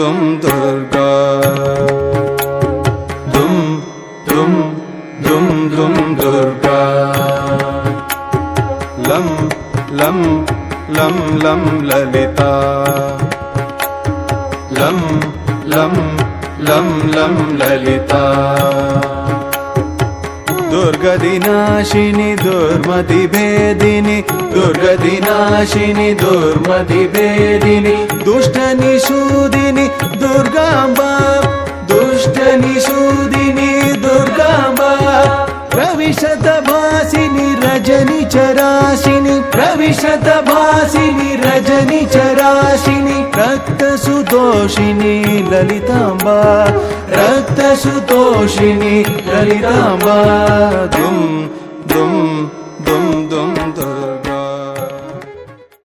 दुम दुर्गा दुम दुम दुम दुम दुर्गा लं लं लं लं ललिता लं लं लं लं ललिता दुर्गदिनाशिनी दुर्मतिभेदिनी दुर्गदिनाशिनी दुर्मतिभेदिनी दुष्टनिषूदिनी दुर्गाम्बा दुष्टनिषूदिनी दुर्गाम्बा प्रविशतभासिनी रजनिचराशिनी प्रविशतभासिनी रजनिचराशिनी रक्तसुदोषिनी ललिताम्बा रक्तसुदोषिनी ललिताम्बा दुम दुम दुम दुम दुम